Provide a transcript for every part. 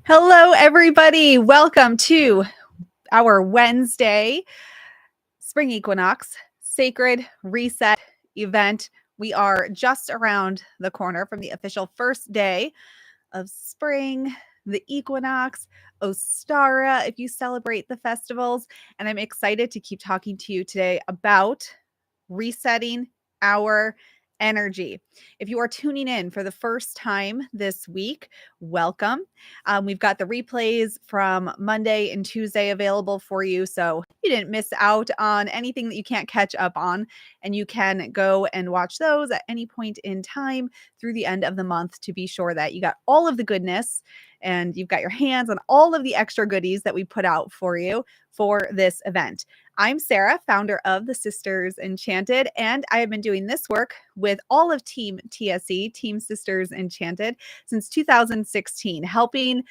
Hello, everybody. Welcome to our Wednesday Spring Equinox Sacred Reset event. We are just around the corner from the official first day of spring, the equinox, Ostara, if you celebrate the festivals. And I'm excited to keep talking to you today about resetting our energy. If you are tuning in for the first time this week, welcome. We've got the replays from Monday and Tuesday available for you. So you didn't miss out on anything that you can't catch up on. And you can go and watch those at any point in time through the end of the month to be sure that you got all of the goodness and you've got your hands on all of the extra goodies that we put out for you for this event. I'm Sarah, founder of the Sisters Enchanted, and I have been doing this work with all of Team TSE, Team Sisters Enchanted, since 2016, helping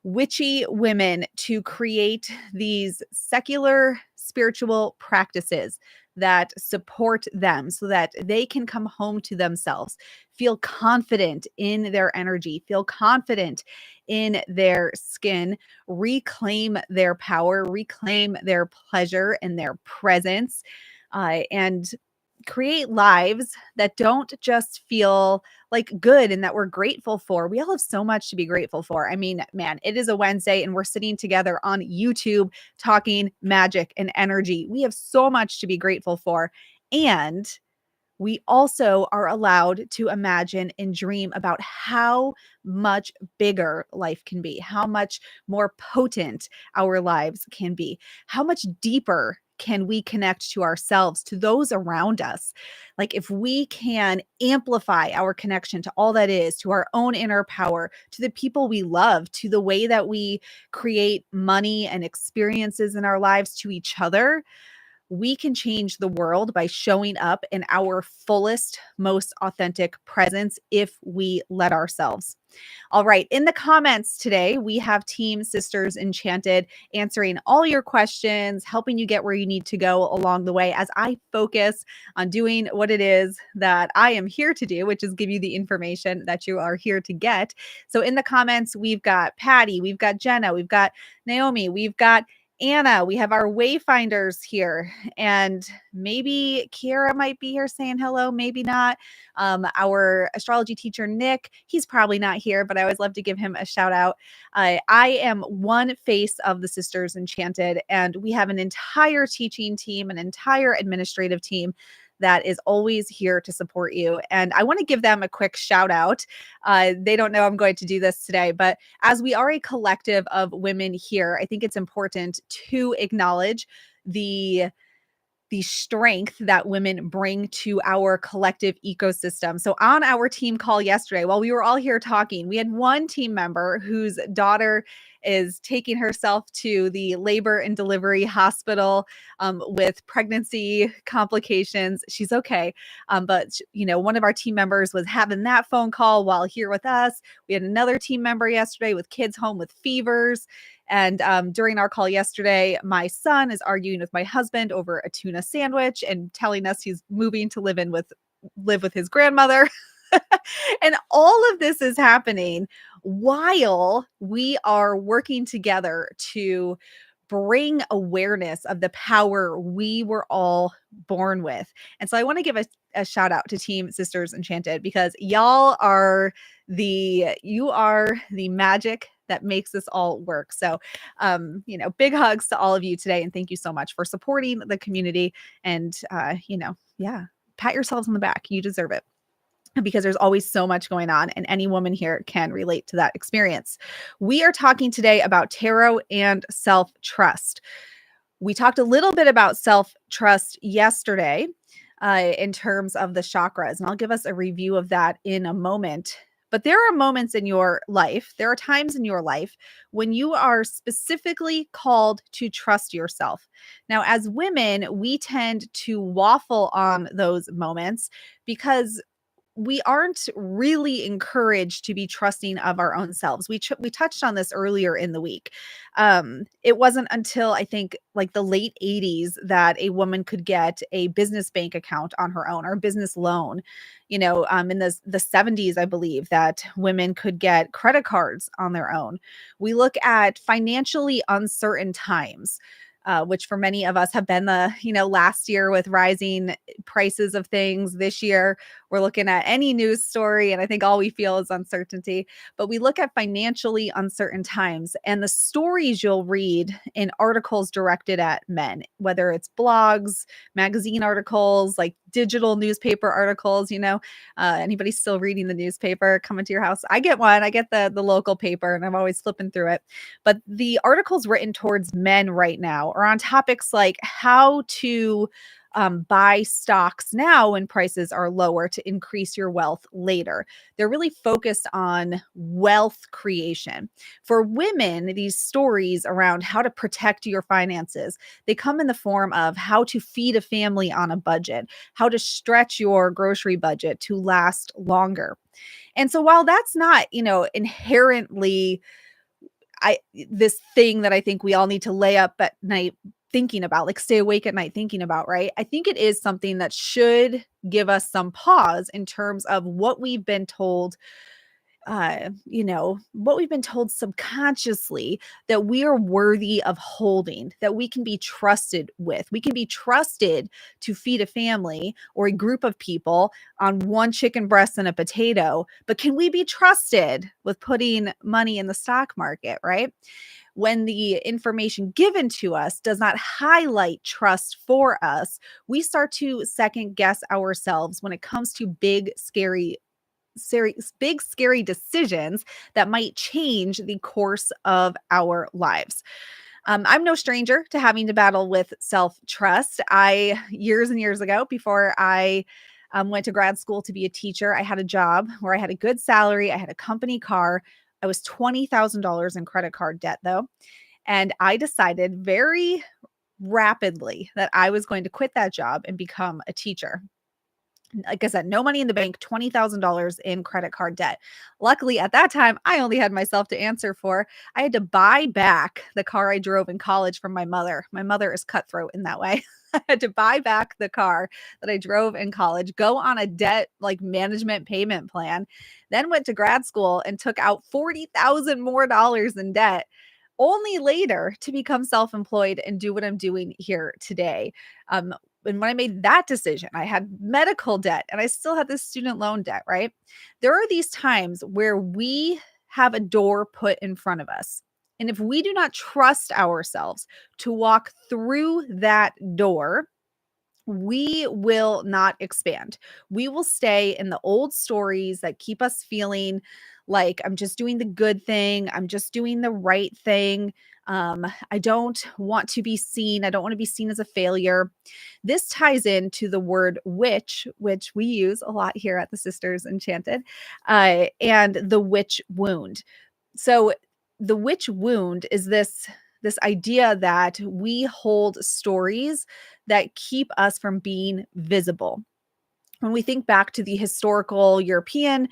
witchy women to create these secular spiritual practices that support them so that they can come home to themselves, feel confident in their energy, feel confident in their skin, reclaim their power, reclaim their pleasure and their presence, and create lives that don't just feel like good and that we're grateful for. We all have so much to be grateful for. I mean, man, it is a Wednesday and we're sitting together on YouTube talking magic and energy. We have so much to be grateful for. And we also are allowed to imagine and dream about how much bigger life can be, how much more potent our lives can be, how much deeper can we connect to ourselves, to those around us. Like if we can amplify our connection to all that is, to our own inner power, to the people we love, to the way that we create money and experiences in our lives, to each other, we can change the world by showing up in our fullest, most authentic presence if we let ourselves. All right. In the comments today, we have Team Sisters Enchanted answering all your questions, helping you get where you need to go along the way as I focus on doing what it is that I am here to do, which is give you the information that you are here to get. So in the comments, we've got Patty, we've got Jenna, we've got Naomi, we've got Anna, we have our wayfinders here, and maybe Kiara might be here saying hello, maybe not. Our astrology teacher, Nick, he's probably not here, but I always love to give him a shout out. I am one face of the Sisters Enchanted, and we have an entire teaching team, an entire administrative team that is always here to support you. And I want to give them a quick shout out. They don't know I'm going to do this today, but as we are a collective of women here, I think it's important to acknowledge the strength that women bring to our collective ecosystem. So on our team call yesterday, while we were all here talking, we had one team member whose daughter is taking herself to the labor and delivery hospital with pregnancy complications. She's okay. But one of our team members was having that phone call while here with us. We had another team member yesterday with kids home with fevers. And during our call yesterday, my son is arguing with my husband over a tuna sandwich and telling us he's moving to live with his grandmother. And all of this is happening while we are working together to bring awareness of the power we were all born with. And so I want to give a shout out to Team Sisters Enchanted because y'all are the magic that makes this all work. So, big hugs to all of you today. And thank you so much for supporting the community and, pat yourselves on the back. You deserve it. Because there's always so much going on, and any woman here can relate to that experience. We are talking today about tarot and self-trust. We talked a little bit about self-trust yesterday in terms of the chakras, and I'll give us a review of that in a moment. But there are moments in your life, there are times in your life when you are specifically called to trust yourself. Now, as women, we tend to waffle on those moments because we aren't really encouraged to be trusting of our own selves. We touched on this earlier in the week. It wasn't until I think like the late 80s that a woman could get a business bank account on her own or a business loan. In the 70s, I believe that women could get credit cards on their own. We look at financially uncertain times. Which for many of us have been last year with rising prices of things. This year, we're looking at any news story, and I think all we feel is uncertainty. But we look at financially uncertain times and the stories you'll read in articles directed at men, whether it's blogs, magazine articles, like digital newspaper articles. Anybody still reading the newspaper coming to your house? I get one. I get the local paper, and I'm always flipping through it. But the articles written towards men right now are on topics like how to buy stocks now when prices are lower to increase your wealth later. They're really focused on wealth creation. For women, these stories around how to protect your finances, they come in the form of how to feed a family on a budget, how to stretch your grocery budget to last longer. And so while that's not, inherently this thing that I think we all need to lay up at night thinking about, like stay awake at night thinking about, right? I think it is something that should give us some pause in terms of what we've been told, what we've been told subconsciously that we are worthy of holding, that we can be trusted with. We can be trusted to feed a family or a group of people on one chicken breast and a potato, but can we be trusted with putting money in the stock market, right? When the information given to us does not highlight trust for us, we start to second guess ourselves when it comes to big, scary decisions that might change the course of our lives. I'm no stranger to having to battle with self-trust. Years and years ago, before I went to grad school to be a teacher, I had a job where I had a good salary. I had a company car. I was $20,000 in credit card debt, though. And I decided very rapidly that I was going to quit that job and become a teacher. Like I said, no money in the bank, $20,000 in credit card debt. Luckily, at that time, I only had myself to answer for. I had to buy back the car I drove in college from my mother. My mother is cutthroat in that way. I had to buy back the car that I drove in college, go on a debt like management payment plan, then went to grad school and took out $40,000 more in debt. Only later to become self-employed and do what I'm doing here today. And when I made that decision, I had medical debt and I still had this student loan debt, right? There are these times where we have a door put in front of us. And if we do not trust ourselves to walk through that door, we will not expand. We will stay in the old stories that keep us feeling like I'm just doing the good thing. I'm just doing the right thing. I don't want to be seen. I don't want to be seen as a failure. This ties into the word witch, which we use a lot here at the Sisters Enchanted, and the witch wound. So the witch wound is this idea that we hold stories that keep us from being visible. When we think back to the historical European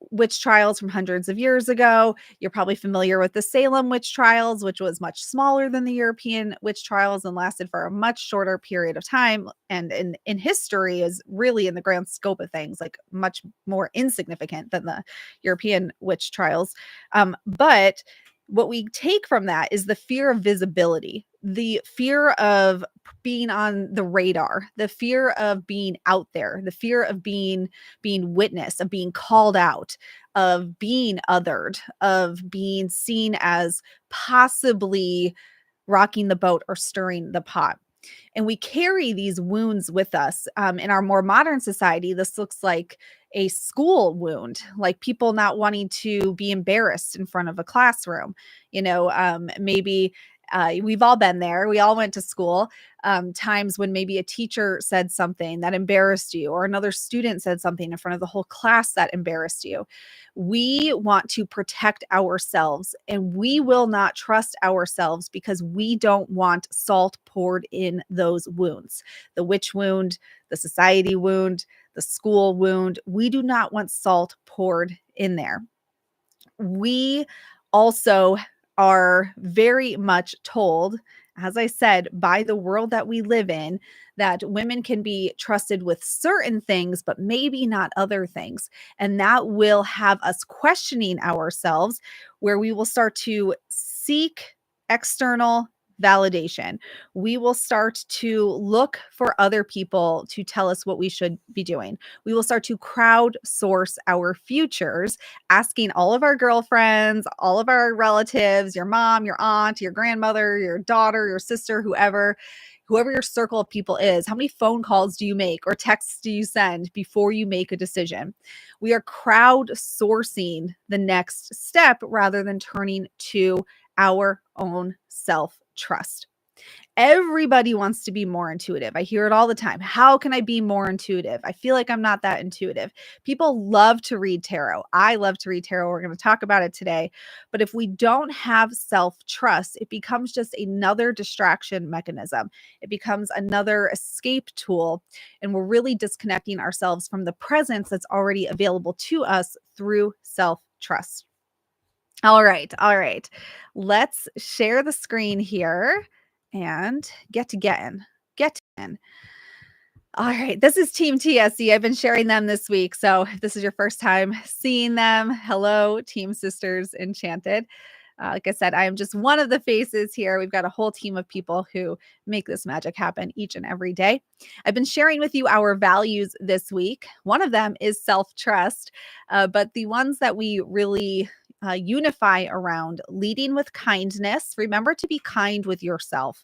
witch trials from hundreds of years ago, you're probably familiar with the Salem witch trials, which was much smaller than the European witch trials and lasted for a much shorter period of time. And in history is really in the grand scope of things, like much more insignificant than the European witch trials. But what we take from that is the fear of visibility, the fear of being on the radar, the fear of being out there, the fear of being witnessed, of being called out, of being othered, of being seen as possibly rocking the boat or stirring the pot. And we carry these wounds with us. In our more modern society, this looks like a school wound, like people not wanting to be embarrassed in front of a classroom. Maybe we've all been there. We all went to school. Times when maybe a teacher said something that embarrassed you, or another student said something in front of the whole class that embarrassed you. We want to protect ourselves, and we will not trust ourselves because we don't want salt poured in those wounds. The witch wound, the society wound, the school wound. We do not want salt poured in there. We also are very much told, as I said, by the world that we live in, that women can be trusted with certain things, but maybe not other things. And that will have us questioning ourselves, where we will start to seek external validation. We will start to look for other people to tell us what we should be doing. We will start to crowdsource our futures, asking all of our girlfriends, all of our relatives, your mom, your aunt, your grandmother, your daughter, your sister, whoever your circle of people is, how many phone calls do you make or texts do you send before you make a decision? We are crowdsourcing the next step rather than turning to our own self-trust. Everybody wants to be more intuitive. I hear it all the time. How can I be more intuitive? I feel like I'm not that intuitive. People love to read tarot. I love to read tarot. We're going to talk about it today. But if we don't have self-trust, it becomes just another distraction mechanism. It becomes another escape tool. And we're really disconnecting ourselves from the presence that's already available to us through self-trust. All right. Let's share the screen here and get in. All right. This is Team TSC. I've been sharing them this week. So if this is your first time seeing them, hello, Team Sisters Enchanted. Like I said, I am just one of the faces here. We've got a whole team of people who make this magic happen each and every day. I've been sharing with you our values this week. One of them is self-trust, but the ones that we really unify around: leading with kindness. Remember to be kind with yourself.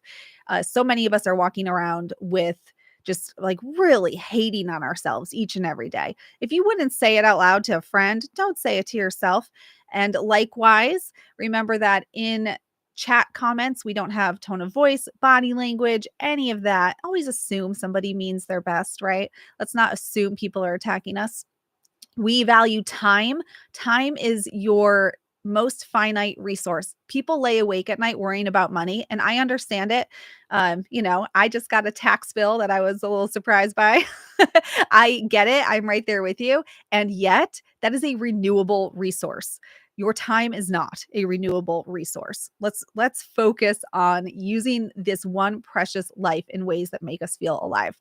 So many of us are walking around with just like really hating on ourselves each and every day. If you wouldn't say it out loud to a friend, don't say it to yourself. And likewise, remember that in chat comments, we don't have tone of voice, body language, any of that. Always assume somebody means their best, right? Let's not assume people are attacking us. We value time. Time is your most finite resource. People lay awake at night worrying about money, and I understand it. I just got a tax bill that I was a little surprised by. I get it. I'm right there with you. And yet, that is a renewable resource. Your time is not a renewable resource. Let's focus on using this one precious life in ways that make us feel alive.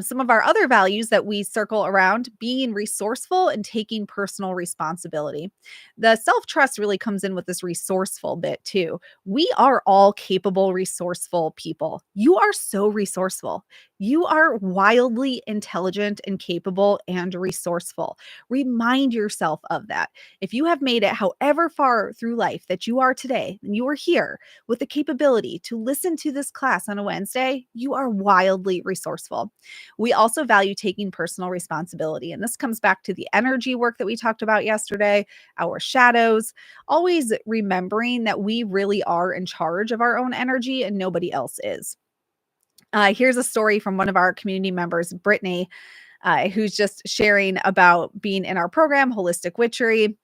Some of our other values that we circle around: being resourceful and taking personal responsibility. The self-trust really comes in with this resourceful bit too. We are all capable, resourceful people. You are so resourceful. You are wildly intelligent and capable and resourceful. Remind yourself of that. If you have made it however far through life that you are today, and you are here with the capability to listen to this class on a Wednesday, you are wildly resourceful. We also value taking personal responsibility. And this comes back to the energy work that we talked about yesterday, our shadows, always remembering that we really are in charge of our own energy and nobody else is. Here's a story from one of our community members, Brittany, who's just sharing about being in our program, Holistic Witchery.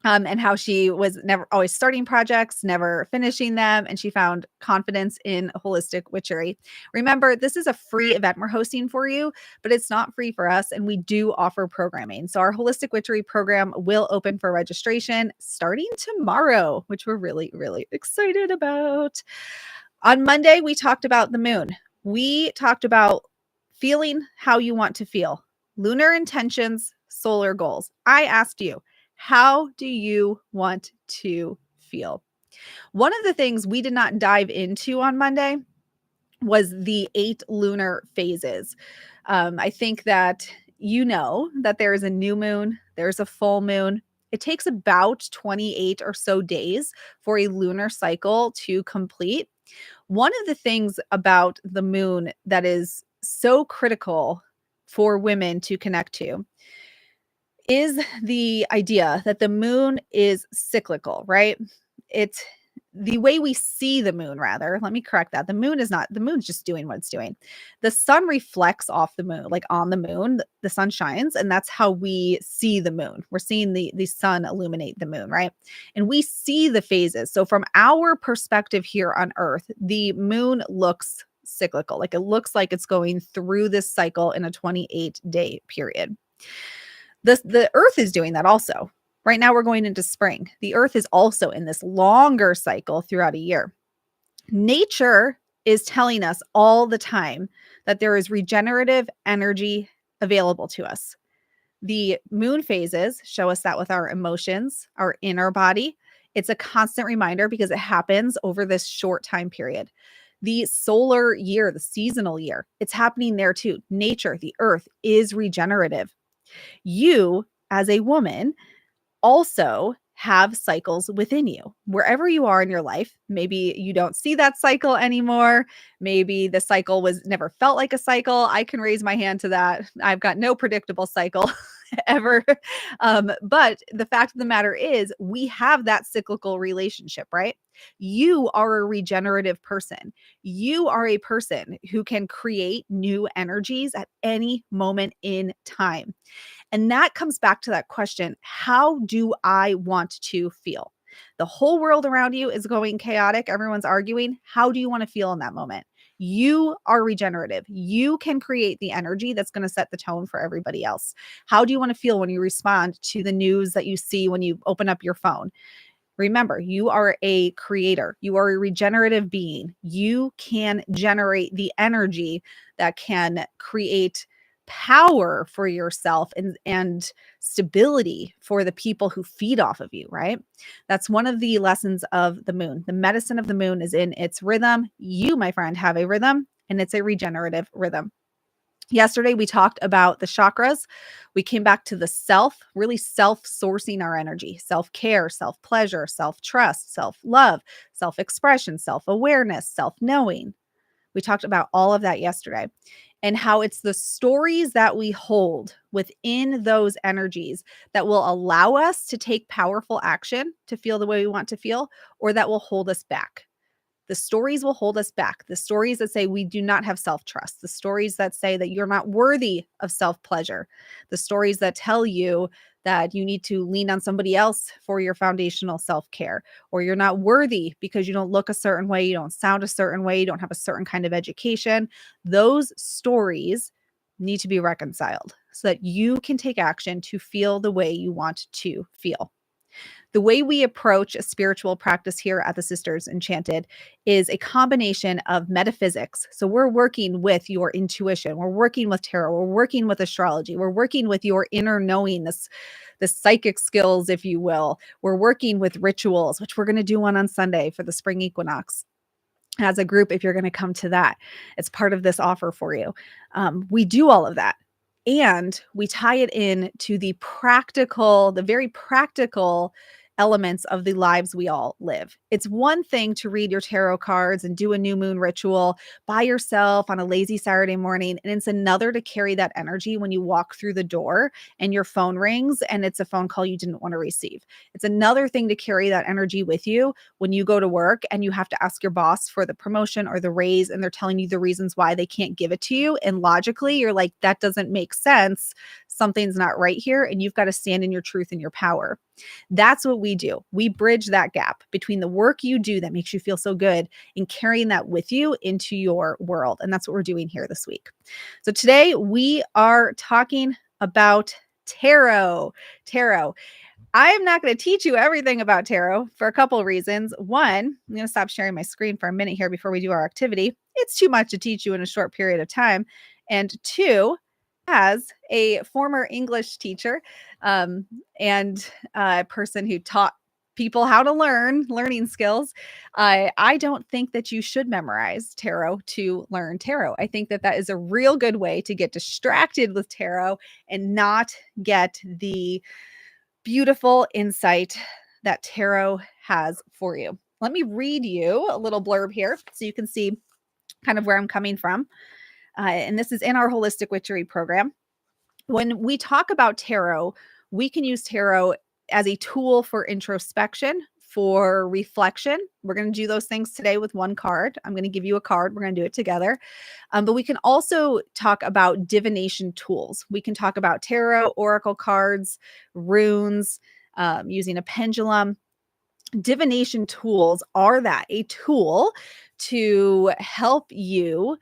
And how she was never always starting projects, never finishing them, and she found confidence in Holistic Witchery. Remember, this is a free event we're hosting for you, but it's not free for us, and we do offer programming. So our Holistic Witchery program will open for registration starting tomorrow, which we're really, really excited about. On Monday, we talked about the moon. We talked about feeling how you want to feel, lunar intentions, solar goals. I asked you, how do you want to feel? One of the things we did not dive into on Monday was the 8 lunar phases. I think that that there is a new moon, there's a full moon. It takes about 28 or so days for a lunar cycle to complete. One of the things about the moon that is so critical for women to connect to is the idea that the moon is cyclical, right? It's the way we see the moon, rather. Let me correct that. The moon's just doing what it's doing. The sun reflects off the moon, like on the moon, the sun shines, and that's how we see the moon. We're seeing the sun illuminate the moon, right? And we see the phases. So from our perspective here on Earth, the moon looks cyclical. Like it looks like it's going through this cycle in a 28-day period. The earth is doing that also. Right now we're going into spring. The earth is also in this longer cycle throughout a year. Nature is telling us all the time that there is regenerative energy available to us. The moon phases show us that with our emotions, our inner body. It's a constant reminder because it happens over this short time period. The solar year, the seasonal year, it's happening there too. Nature, the earth is regenerative. You, as a woman, also have cycles within you. Wherever you are in your life, maybe you don't see that cycle anymore. Maybe the cycle was never felt like a cycle. I can raise my hand to that. I've got no predictable cycle ever. But the fact of the matter is, we have that cyclical relationship, right? You are a regenerative person. You are a person who can create new energies at any moment in time. And that comes back to that question, how do I want to feel? The whole world around you is going chaotic. Everyone's arguing. How do you want to feel in that moment? You are regenerative. You can create the energy that's going to set the tone for everybody else. How do you want to feel when you respond to the news that you see when you open up your phone? Remember, you are a creator. You are a regenerative being. You can generate the energy that can create power for yourself and stability for the people who feed off of you, right? That's one of the lessons of the moon. The medicine of the moon is in its rhythm. You, my friend, have a rhythm, and it's a regenerative rhythm. Yesterday, we talked about the chakras. We came back to the self, really self-sourcing our energy, self-care, self-pleasure, self-trust, self-love, self-expression, self-awareness, self-knowing. We talked about all of that yesterday and how it's the stories that we hold within those energies that will allow us to take powerful action to feel the way we want to feel, or that will hold us back. The stories will hold us back. The stories that say we do not have self-trust. The stories that say that you're not worthy of self-pleasure. The stories that tell you that you need to lean on somebody else for your foundational self-care, or you're not worthy because you don't look a certain way, you don't sound a certain way, you don't have a certain kind of education. Those stories need to be reconciled so that you can take action to feel the way you want to feel. The way we approach a spiritual practice here at the Sisters Enchanted is a combination of metaphysics. So we're working with your intuition. We're working with tarot. We're working with astrology. We're working with your inner knowing, the psychic skills, if you will. We're working with rituals, which we're going to do one on Sunday for the spring equinox as a group. If you're going to come to that, it's part of this offer for you. We do all of that. And we tie it in to the very practical elements of the lives we all live. It's one thing to read your tarot cards and do a new moon ritual by yourself on a lazy Saturday morning. And it's another to carry that energy when you walk through the door and your phone rings and it's a phone call you didn't want to receive. It's another thing to carry that energy with you when you go to work and you have to ask your boss for the promotion or the raise and they're telling you the reasons why they can't give it to you. And logically, you're like, that doesn't make sense. Something's not right here. And you've got to stand in your truth and your power. That's what we do. We bridge that gap between the work you do that makes you feel so good and carrying that with you into your world. And that's what we're doing here this week. So today we are talking about tarot. I'm not going to teach you everything about tarot for a couple of reasons. One, I'm going to stop sharing my screen for a minute here before we do our activity. It's too much to teach you in a short period of time. And two, as a former English teacher and a person who taught people how to learning skills, I don't think that you should memorize tarot to learn tarot. I think that that is a real good way to get distracted with tarot and not get the beautiful insight that tarot has for you. Let me read you a little blurb here so you can see kind of where I'm coming from. And this is in our Holistic Witchery program. When we talk about tarot, we can use tarot as a tool for introspection, for reflection. We're going to do those things today with one card. I'm going to give you a card. We're going to do it together. But we can also talk about divination tools. We can talk about tarot, oracle cards, runes, using a pendulum. Divination tools are a tool to help you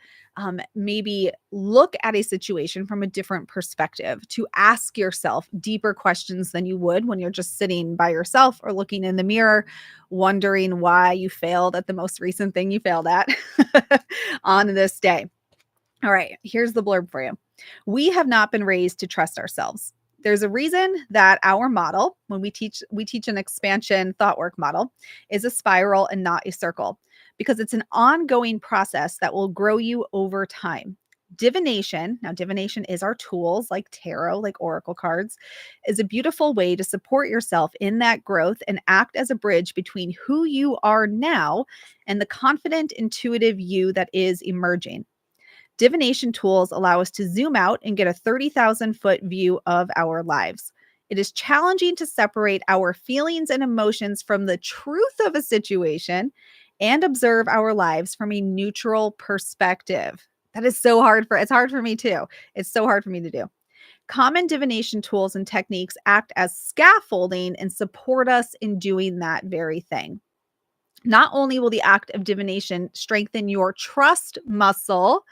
maybe look at a situation from a different perspective, to ask yourself deeper questions than you would when you're just sitting by yourself or looking in the mirror, wondering why you failed at the most recent thing you failed at on this day. All right, here's the blurb for you. We have not been raised to trust ourselves. There's a reason that our model, when we teach an expansion thought work model, is a spiral and not a circle, because it's an ongoing process that will grow you over time. Divination, now divination is our tools like tarot, like oracle cards, is a beautiful way to support yourself in that growth and act as a bridge between who you are now and the confident, intuitive you that is emerging. Divination tools allow us to zoom out and get a 30,000-foot view of our lives. It is challenging to separate our feelings and emotions from the truth of a situation and observe our lives from a neutral perspective. That is so hard it's hard for me too. It's so hard for me to do. Common divination tools and techniques act as scaffolding and support us in doing that very thing. Not only will the act of divination strengthen your trust muscle,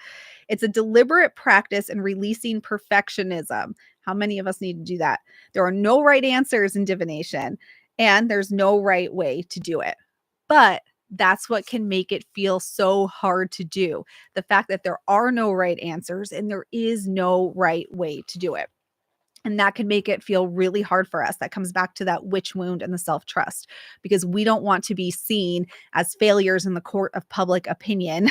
it's a deliberate practice in releasing perfectionism. How many of us need to do that? There are no right answers in divination, and there's no right way to do it. But that's what can make it feel so hard to do. The fact that there are no right answers and there is no right way to do it. And that can make it feel really hard for us. That comes back to that witch wound and the self-trust, because we don't want to be seen as failures in the court of public opinion.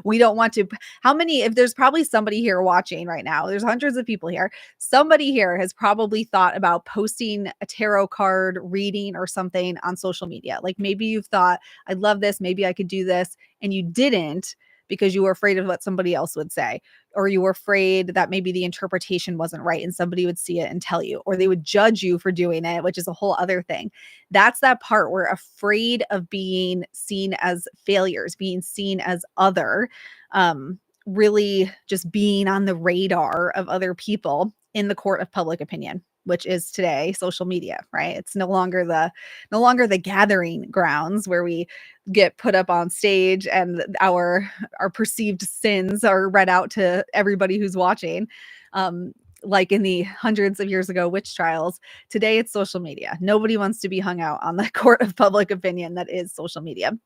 We don't want to. If there's probably somebody here watching right now, there's hundreds of people here. Somebody here has probably thought about posting a tarot card reading or something on social media. Like maybe you've thought, I love this, maybe I could do this, and you didn't because you were afraid of what somebody else would say, or you were afraid that maybe the interpretation wasn't right and somebody would see it and tell you, or they would judge you for doing it, which is a whole other thing. That's that part. We're afraid of being seen as failures, being seen as other, really just being on the radar of other people in the court of public opinion, which is today social media, right? It's no longer the gathering grounds where we get put up on stage and our perceived sins are read out to everybody who's watching. Like in the hundreds of years ago witch trials, today it's social media. Nobody wants to be hung out on the court of public opinion that is social media.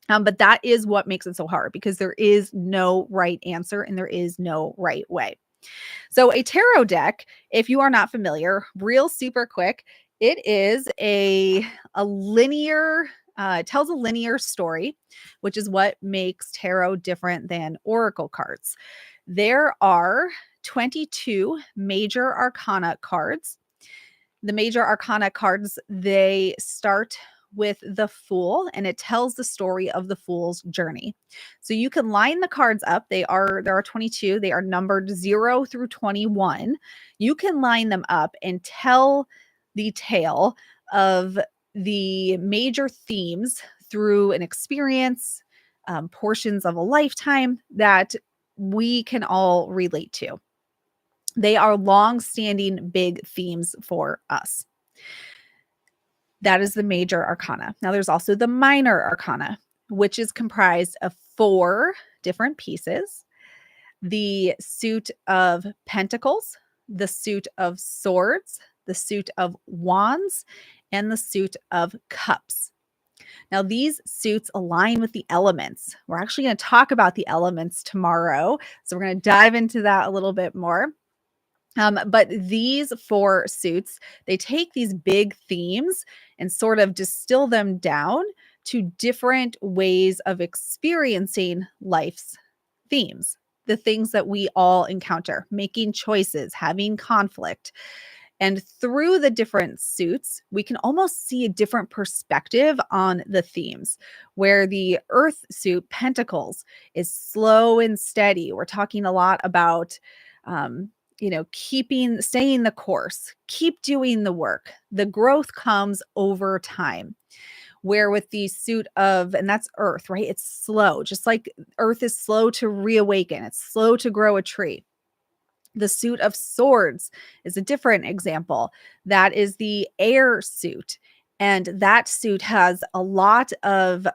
But that is what makes it so hard, because there is no right answer and there is no right way. So a tarot deck, if you are not familiar, real super quick, it is a linear, it tells a linear story, which is what makes tarot different than oracle cards. There are 22 major arcana cards. The major arcana cards, they start with the Fool, and it tells the story of the Fool's journey. So you can line the cards up. There are 22. They are numbered 0 through 21. You can line them up and tell the tale of the major themes through an experience, portions of a lifetime that we can all relate to. They are long-standing big themes for us. That is the major arcana. Now there's also the minor arcana, which is comprised of 4 different pieces: the suit of pentacles, the suit of swords, the suit of wands, and the suit of cups. Now these suits align with the elements. We're actually going to talk about the elements tomorrow, so we're going to dive into that a little bit more. But these 4 suits, they take these big themes and sort of distill them down to different ways of experiencing life's themes, the things that we all encounter, making choices, having conflict. And through the different suits, we can almost see a different perspective on the themes, where the Earth suit, Pentacles, is slow and steady. We're talking a lot about staying the course, keep doing the work. The growth comes over time. Where with the suit of, and that's Earth, right? It's slow, just like Earth is slow to reawaken. It's slow to grow a tree. The suit of swords is a different example. That is the air suit. And that suit has a lot of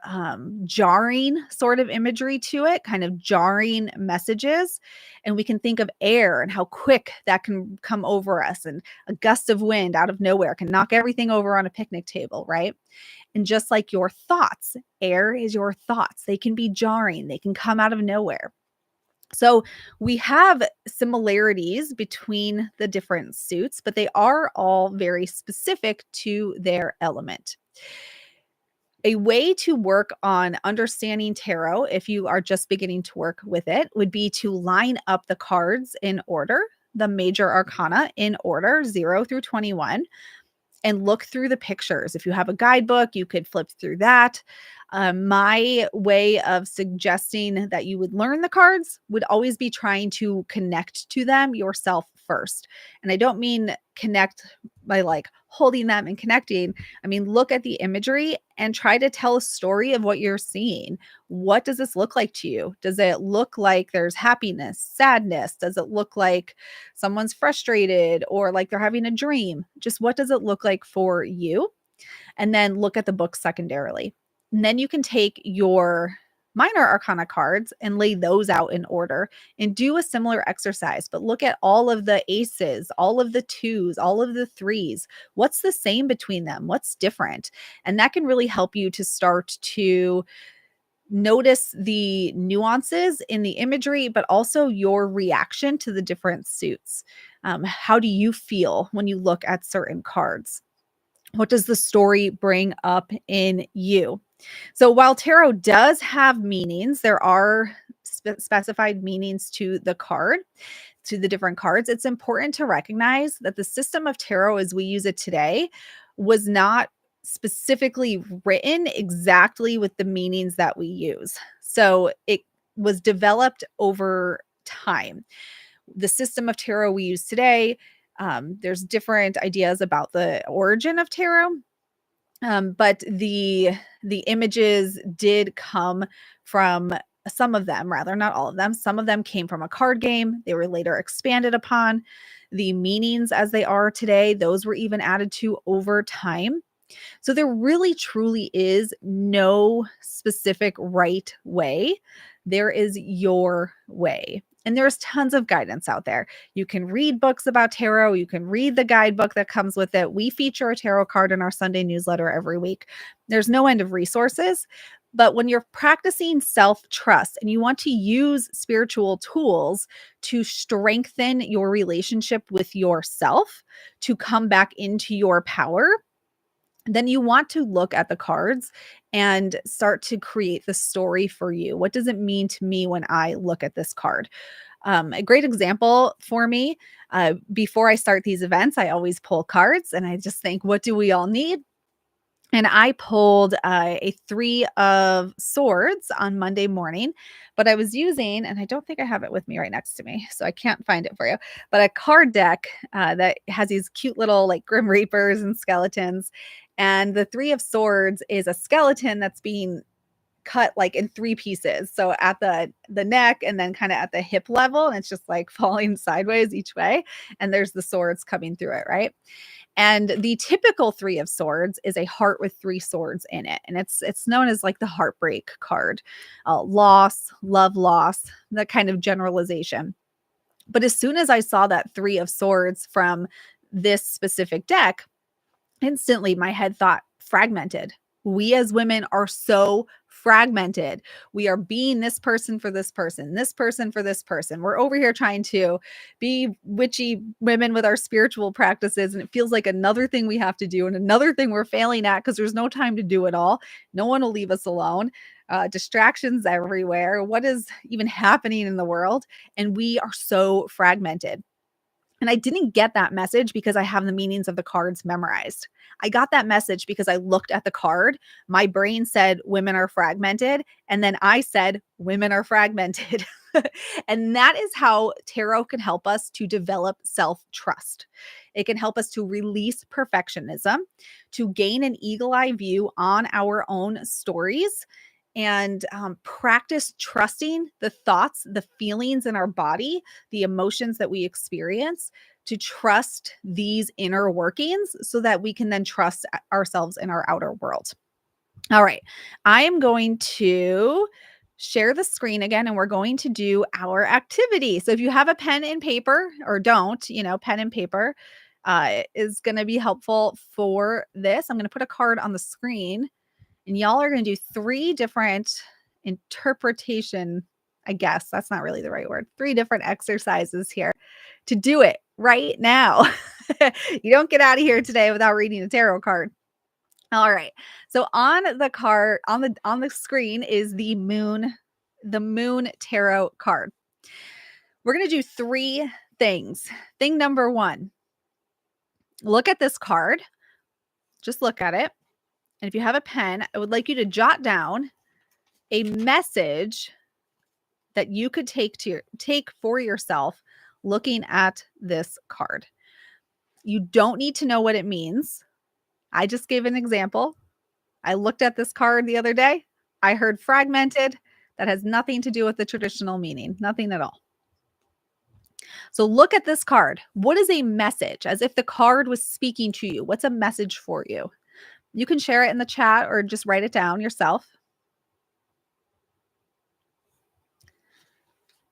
jarring sort of imagery to it, kind of jarring messages. And we can think of air and how quick that can come over us. And a gust of wind out of nowhere can knock everything over on a picnic table, right? And just like your thoughts, air is your thoughts. They can be jarring, they can come out of nowhere. So we have similarities between the different suits, but they are all very specific to their element. A way to work on understanding tarot, if you are just beginning to work with it, would be to line up the cards in order, the major arcana in order, 0 through 21, and look through the pictures. If you have a guidebook, you could flip through that. My way of suggesting that you would learn the cards would always be trying to connect to them yourself first. And I don't mean connect by like holding them and connecting. I mean, look at the imagery and try to tell a story of what you're seeing. What does this look like to you? Does it look like there's happiness, sadness? Does it look like someone's frustrated or like they're having a dream? Just what does it look like for you? And then look at the book secondarily. And then you can take your minor arcana cards and lay those out in order and do a similar exercise, but look at all of the aces, all of the twos, all of the threes. What's the same between them? What's different? And that can really help you to start to notice the nuances in the imagery, but also your reaction to the different suits. How do you feel when you look at certain cards? What does the story bring up in you? So while tarot does have meanings, there are specified meanings to the card, to the different cards. It's important to recognize that the system of tarot as we use it today was not specifically written exactly with the meanings that we use. So it was developed over time. The system of tarot we use today, there's different ideas about the origin of tarot. But the images did come from some of them, rather, not all of them. Some of them came from a card game. They were later expanded upon. The meanings as they are today, those were even added to over time. So there really truly is no specific right way. There is your way. And there's tons of guidance out there. You can read books about tarot. You can read the guidebook that comes with it. We feature a tarot card in our Sunday newsletter every week. There's no end of resources. But when you're practicing self-trust and you want to use spiritual tools to strengthen your relationship with yourself, to come back into your power, then you want to look at the cards and start to create the story for you. What does it mean to me when I look at this card? A great example for me, before I start these events, I always pull cards and I just think, what do we all need? And I pulled a 3 of swords on Monday morning, but I was using, and I don't think I have it with me right next to me, so I can't find it for you, but a card deck that has these cute little like Grim Reapers and skeletons. And the 3 of swords is a skeleton that's being cut like in 3 pieces. So at the neck and then kind of at the hip level, and it's just like falling sideways each way. And there's the swords coming through it, right? And the typical 3 of swords is a heart with 3 swords in it. And it's known as like the heartbreak card, loss, love loss, that kind of generalization. But as soon as I saw that 3 of swords from this specific deck, instantly my head thought fragmented. We as women are so fragmented. We are being this person for this person for this person. We're over here trying to be witchy women with our spiritual practices. And it feels like another thing we have to do and another thing we're failing at because there's no time to do it all. No one will leave us alone. Distractions everywhere. What is even happening in the world? And we are so fragmented. And I didn't get that message because I have the meanings of the cards memorized. I got that message because I looked at the card. My brain said women are fragmented. And then I said women are fragmented. And that is how tarot can help us to develop self-trust. It can help us to release perfectionism, to gain an eagle-eye view on our own stories, and practice trusting the thoughts, the feelings in our body, the emotions that we experience, to trust these inner workings so that we can then trust ourselves in our outer world. All right. I am going to share the screen again, and we're going to do our activity. So if you have a pen and paper, or don't, pen and paper is going to be helpful for this. I'm going to put a card on the screen, and y'all are going to do 3 different interpretation. I guess that's not really the right word. 3 different exercises here to do it right now. You don't get out of here today without reading a tarot card. All right. So on the card, on the screen is the moon tarot card. We're going to do 3 things. Thing number 1, look at this card. Just look at it. And if you have a pen, I would like you to jot down a message that you could take for yourself looking at this card. You don't need to know what it means. I just gave an example. I looked at this card the other day. I heard fragmented. That has nothing to do with the traditional meaning, nothing at all. So look at this card. What is a message? As if the card was speaking to you. What's a message for you? You can share it in the chat or just write it down yourself.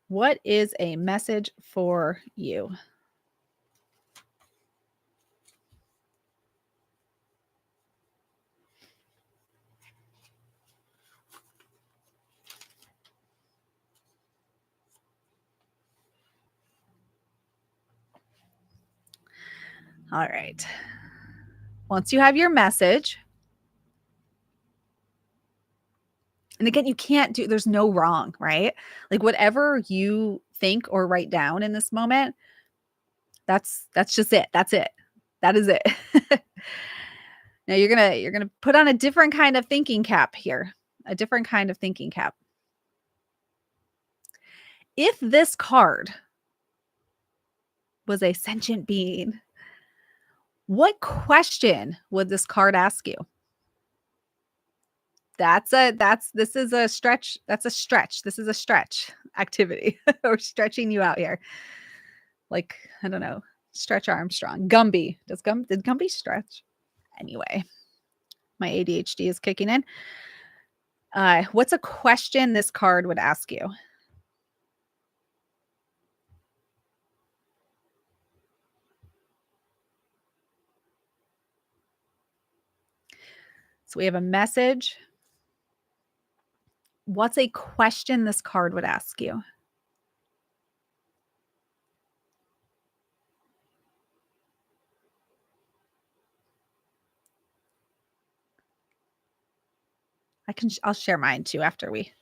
What is a message for you? All right. Once you have your message, and again, you can't do, there's no wrong, right? Like whatever you think or write down in this moment, that's just it. That's it. That is it. Now you're going to put on a different kind of thinking cap here. A different kind of thinking cap. If this card was a sentient being, what question would this card ask you? This is a stretch. That's a stretch. This is a stretch activity. We're stretching you out here. Like, I don't know, Stretch Armstrong. Gumby. Did Gumby stretch? Anyway, my ADHD is kicking in. What's a question this card would ask you? So we have a message. What's a question this card would ask you? I'll share mine too after we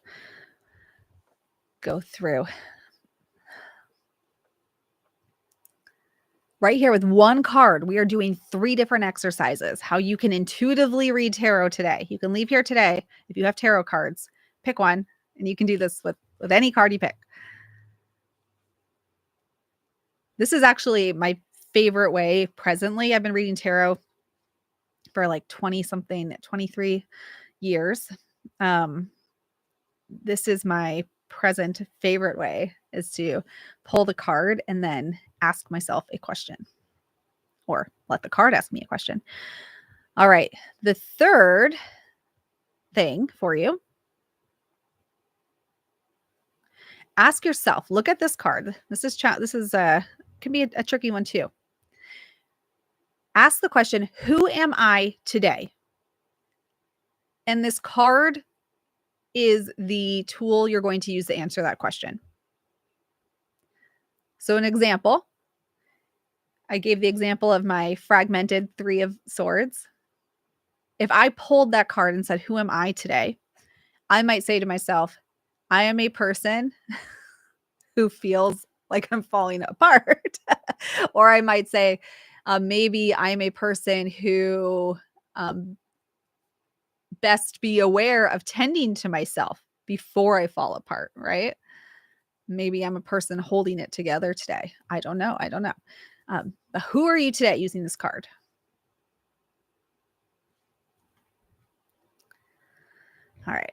go through. Right here with one card, we are doing 3 different exercises. How you can intuitively read tarot today. You can leave here today. If you have tarot cards, pick one, and you can do this with any card you pick. This is actually my favorite way presently. I've been reading tarot for like 23 years. This is my present favorite way, is to pull the card and then ask myself a question, or let the card ask me a question. All right. The third thing for you, ask yourself, look at this card. This is can be a tricky one too. Ask the question, who am I today? And this card is the tool you're going to use to answer that question. So an example, I gave the example of my fragmented 3 of Swords. If I pulled that card and said, who am I today? I might say to myself, I am a person who feels like I'm falling apart. Or I might say, maybe I'm a person who best be aware of tending to myself before I fall apart, right? Maybe I'm a person holding it together today. I don't know. But who are you today using this card? All right.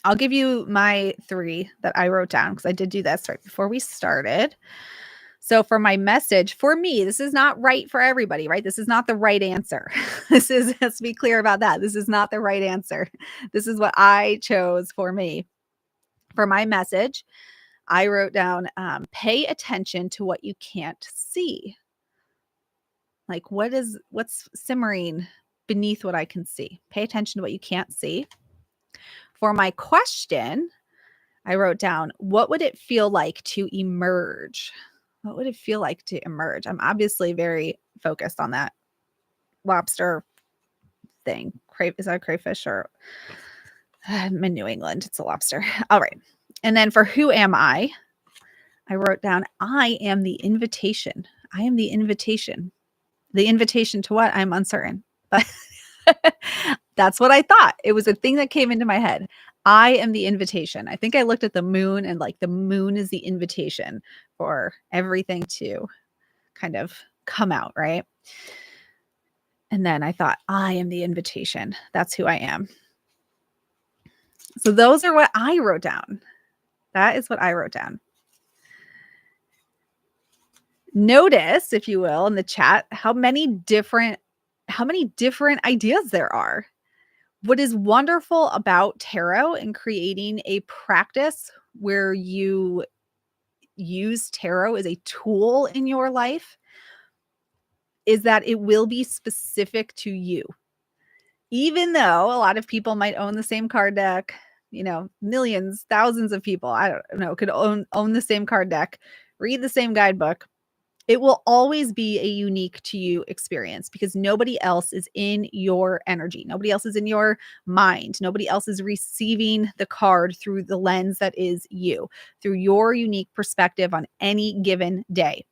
I'll give you my 3 that I wrote down because I did do this right before we started. So for my message, for me, this is not right for everybody, right? This is not the right answer. Let's be clear about that. This is not the right answer. This is what I chose for me. For my message, I wrote down, pay attention to what you can't see. Like what's simmering beneath what I can see? Pay attention to what you can't see. For my question, I wrote down, what would it feel like to emerge? What would it feel like to emerge? I'm obviously very focused on that lobster thing. Is that a crayfish or I'm in New England? It's a lobster. All right. And then for who am I wrote down, I am the invitation. I am the invitation. The invitation to what? I'm uncertain. But that's what I thought. It was a thing that came into my head. I am the invitation. I think I looked at the moon and like the moon is the invitation for everything to kind of come out, right? And then I thought, I am the invitation. That's who I am. So those are what I wrote down. That is what I wrote down. Notice, if you will, in the chat, how many different ideas there are. What is wonderful about tarot and creating a practice where you use tarot as a tool in your life is that it will be specific to you. Even though a lot of people might own the same card deck, millions, thousands of people, I don't know, could own the same card deck, read the same guidebook. It will always be a unique to you experience because nobody else is in your energy. Nobody else is in your mind. Nobody else is receiving the card through the lens that is you, through your unique perspective on any given day.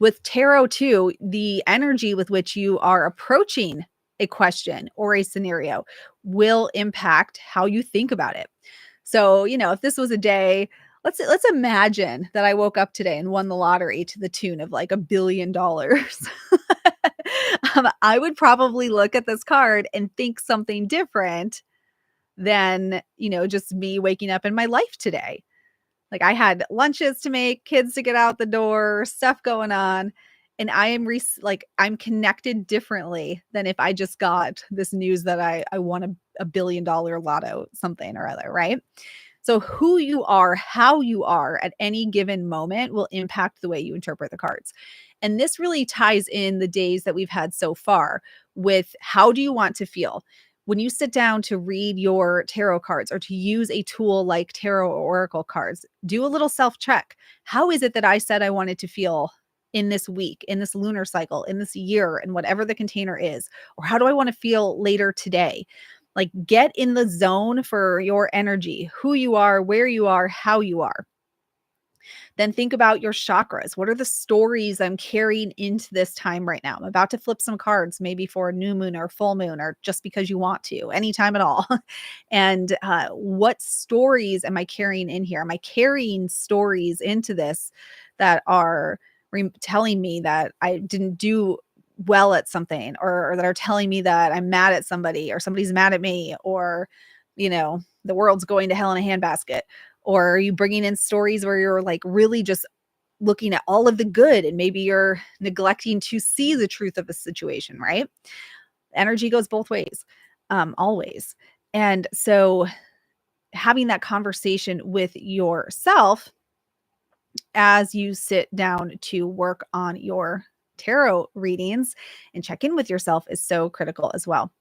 With tarot too, the energy with which you are approaching a question or a scenario will impact how you think about it. So, if this was a day, let's imagine that I woke up today and won the lottery to the tune of like $1 billion. I would probably look at this card and think something different than, just me waking up in my life today. Like I had lunches to make, kids to get out the door, stuff going on. And I am I'm connected differently than if I just got this news that I won a $1 billion lotto, something or other, right? So who you are, how you are at any given moment will impact the way you interpret the cards. And this really ties in the days that we've had so far with how do you want to feel? When you sit down to read your tarot cards or to use a tool like tarot or oracle cards, do a little self-check. How is it that I said I wanted to feel in this week, in this lunar cycle, in this year, and whatever the container is? Or how do I want to feel later today? Like get in the zone for your energy, who you are, where you are, how you are. Then think about your chakras. What are the stories I'm carrying into this time right now? I'm about to flip some cards, maybe for a new moon or full moon, or just because you want to, anytime at all. And what stories am I carrying in here? Am I carrying stories into this that are telling me that I didn't do well at something, or that are telling me that I'm mad at somebody, or somebody's mad at me, or, the world's going to hell in a handbasket? Or are you bringing in stories where you're like really just looking at all of the good and maybe you're neglecting to see the truth of a situation, right? Energy goes both ways, always. And so having that conversation with yourself as you sit down to work on your tarot readings and check in with yourself is so critical as well.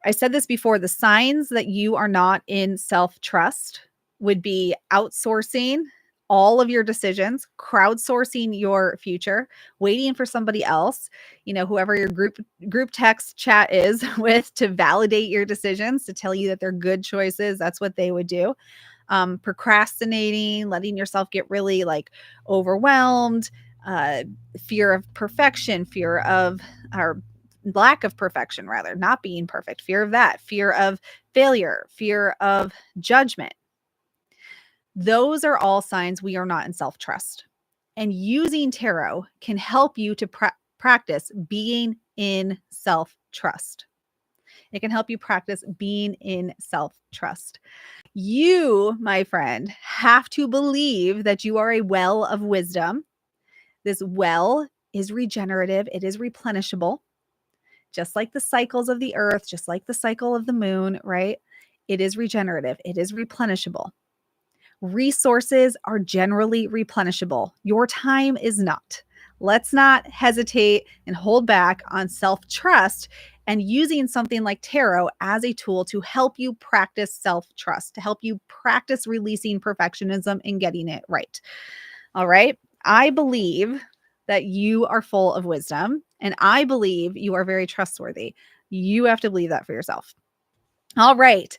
I said this before, the signs that you are not in self-trust would be outsourcing all of your decisions, crowdsourcing your future, waiting for somebody else, whoever your group text chat is with, to validate your decisions, to tell you that they're good choices. That's what they would do. Procrastinating, letting yourself get really overwhelmed, fear of perfection, or lack of perfection, rather, not being perfect, fear of that, fear of failure, fear of judgment. Those are all signs we are not in self-trust. And using tarot can help you to practice being in self-trust. It can help you practice being in self-trust. You, my friend, have to believe that you are a well of wisdom. This well is regenerative, it is replenishable, just like the cycles of the earth, just like the cycle of the moon, right? It is regenerative, it is replenishable. Resources are generally replenishable. Your time is not. Let's not hesitate and hold back on self-trust and using something like tarot as a tool to help you practice self-trust, to help you practice releasing perfectionism and getting it right. All right. I believe that you are full of wisdom and I believe you are very trustworthy. You have to believe that for yourself. All right.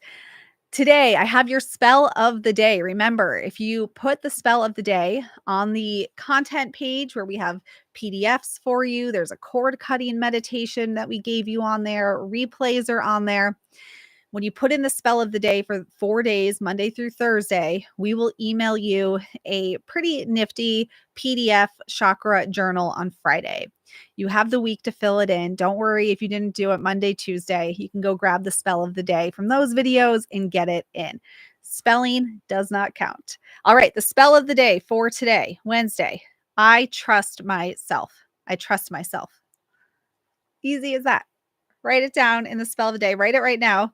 Today, I have your spell of the day. Remember, if you put the spell of the day on the content page where we have PDFs for you, there's a cord cutting meditation that we gave you on there, replays are on there. When you put in the spell of the day for 4 days, Monday through Thursday, we will email you a pretty nifty PDF chakra journal on Friday. You have the week to fill it in. Don't worry if you didn't do it Monday, Tuesday. You can go grab the spell of the day from those videos and get it in. Spelling does not count. All right, the spell of the day for today, Wednesday. I trust myself. I trust myself. Easy as that. Write it down in the spell of the day. Write it right now.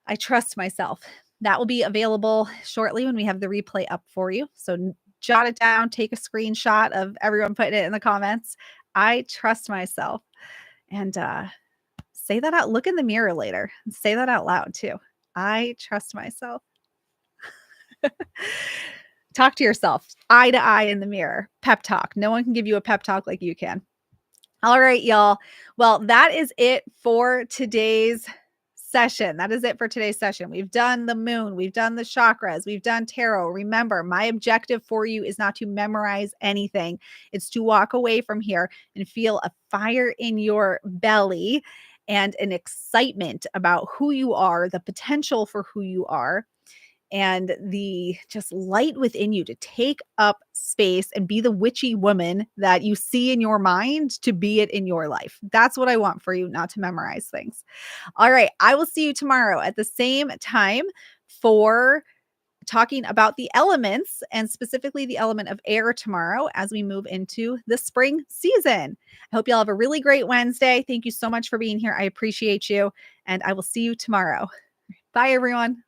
I trust myself. That will be available shortly when we have the replay up for you. So jot it down, take a screenshot of everyone putting it in the comments. I trust myself. And say that out. Look in the mirror later and say that out loud too. I trust myself. Talk to yourself eye to eye in the mirror. Pep talk. No one can give you a pep talk like you can. All right, y'all. Well, that is it for today's session. That is it for today's session. We've done the moon, we've done the chakras, we've done tarot. Remember, my objective for you is not to memorize anything. It's to walk away from here and feel a fire in your belly and an excitement about who you are, the potential for who you are, and the just light within you to take up space and be the witchy woman that you see in your mind to be it in your life. That's what I want for you, not to memorize things. All right. I will see you tomorrow at the same time for talking about the elements and specifically the element of air tomorrow as we move into the spring season. I hope you all have a really great Wednesday. Thank you so much for being here. I appreciate you. And I will see you tomorrow. Bye, everyone.